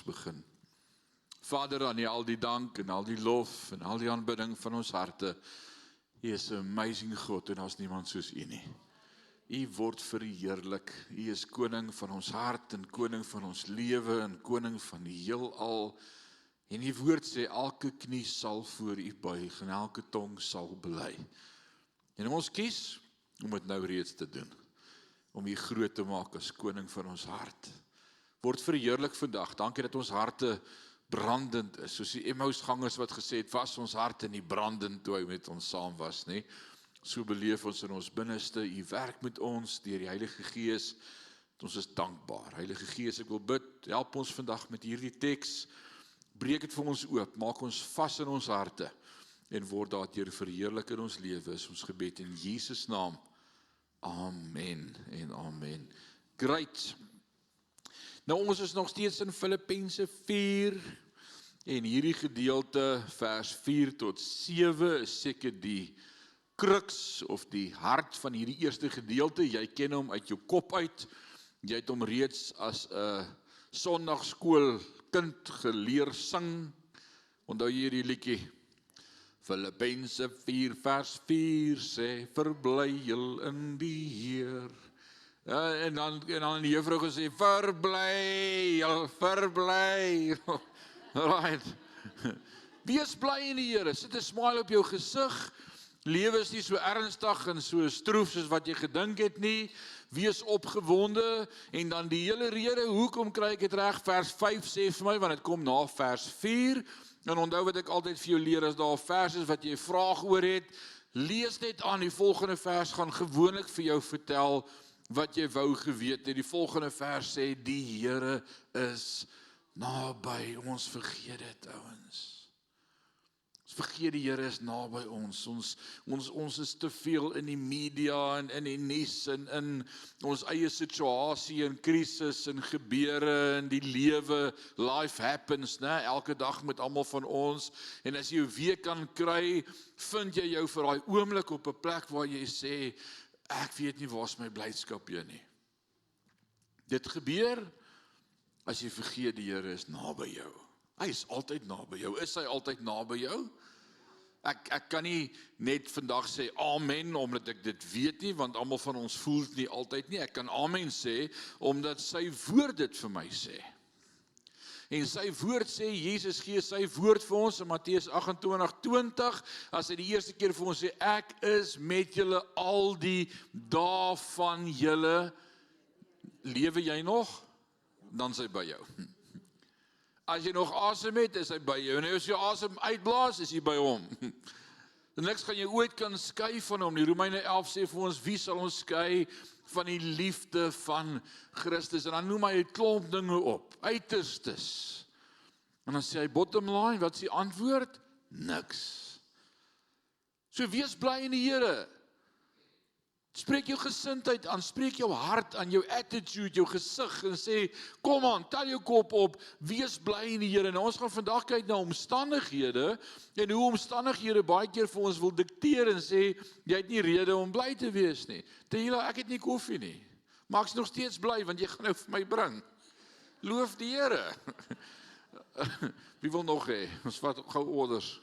begin. Vader, aan U al die dank en al die lof en al die aanbidding van ons harte. U is 'n amazing God en daar's niemand soos U nie. U word verheerlik. U is koning van ons hart en koning van ons lewe en koning van die heelal. En U woord sê elke knie sal voor U buig en elke tong sal bely. En ons kies om dit nou reeds te doen. Om U groot te maak as koning van ons hart. Word verheerlik vandag. Dankie dat ons harte brandend is, soos die Emmausgangers wat gesê het, was ons harte nie brandend toe hy met ons saam was nie. So beleef ons in ons binneste, U werk met ons deur die Heilige Gees. Ons is dankbaar. Heilige Gees, ek wil bid, help ons vandag met hierdie teks. Breek dit vir ons oop, maak ons vas in ons harte en word daardeur verheerlik in ons lewe. Is ons gebed in Jesus naam. Amen en amen. Great. Nou ons is nog steeds in Filippense 4 en hierdie gedeelte vers 4 tot 7 is seker die crux of die hart van hierdie eerste gedeelte. Jy ken hom uit jou kop uit. Jy het hom reeds as 'n sondagskoolkind geleer sing. Onthou jy hierdie liedjie? Filippense 4 vers 4 sê, verbly julle in die Heer. Ja, en dan die juffrou gesê, verbly. Right. Wees bly in die Here, sit 'n smile op jou gesig. Lewe is nie so ernstig en so stroef soos wat jy gedink het nie. Wees opgewonde en dan die hele rede, hoekom kry ek dit reg? Vers 5 sê vir my, want dit kom na vers 4. En onthou wat ek altyd vir jou leer, as daar 'n vers is wat jy 'n vraag oor het, lees net aan, die volgende vers gaan gewoonlik vir jou vertel wat jy wou geweet het. Die volgende vers sê, die Here is naby. Ons vergeet dit, ouens. Ons vergeet die Here is naby ons. Ons is te veel in die media en in die nuus en in ons eie situasie en krisis en gebeure in die lewe. Life happens, né? Elke dag met almal van ons. En as jy jou week kan kry, vind jy jou vir daai oomblik op 'n plek waar jy sê, ek weet nie waar's my blydskap hier nie. Dit gebeur as jy vergeet die Here is naby jou. Hy is altyd naby jou. Is hy altyd naby jou? Ek kan nie net vandag sê amen omdat ek dit weet nie, want almal van ons voel dit nie altyd nie. Ek kan amen sê omdat sy woord dit vir my sê. En sy woord sê, Jesus gee sy woord vir ons in Matteus 28:20, as hy die eerste keer vir ons sê, ek is met julle al die dae van julle. Lewe jy nog? Dan is hy by jou. As jy nog asem het, is hy by jou. En as jy asem uitblaas, is hy by hom. En niks gaan jy ooit kan skei van hom. Die Romeine 11 sê vir ons, wie sal ons skei van die liefde van Christus? En dan noem hy 'n klomp dinge op, uiterstes. En dan sê hy, bottom line, wat is die antwoord? Niks. So wees bly in die Here. Spreek jou gesindheid aan, spreek jou hart aan, jou attitude, jou gesig en sê, kom aan, tel jou kop op, wees bly in die Here. Nou ons gaan vandag kyk na omstandighede en hoe omstandighede baie keer vir ons wil dikteer en sê, jy het nie rede om bly te wees nie. Tehila, ek het nie koffie nie, maar ek's nog steeds bly want jy gaan nou vir my bring. Loof die Here. Wie wil nog hê? Ons vat gou orders.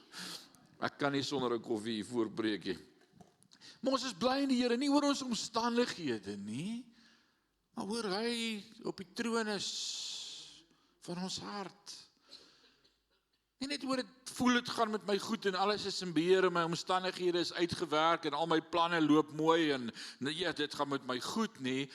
Ek kan nie sonder 'n koffie voorbreek nie. Maar ons is bly in die Here, nie oor ons omstandighede nie, maar oor hy op die troon is van ons hart. Nie net oor dit voel dit gaan met my goed en alles is in beheer en my omstandighede is uitgewerk en al my planne loop mooi en ja, dit gaan met my goed nie,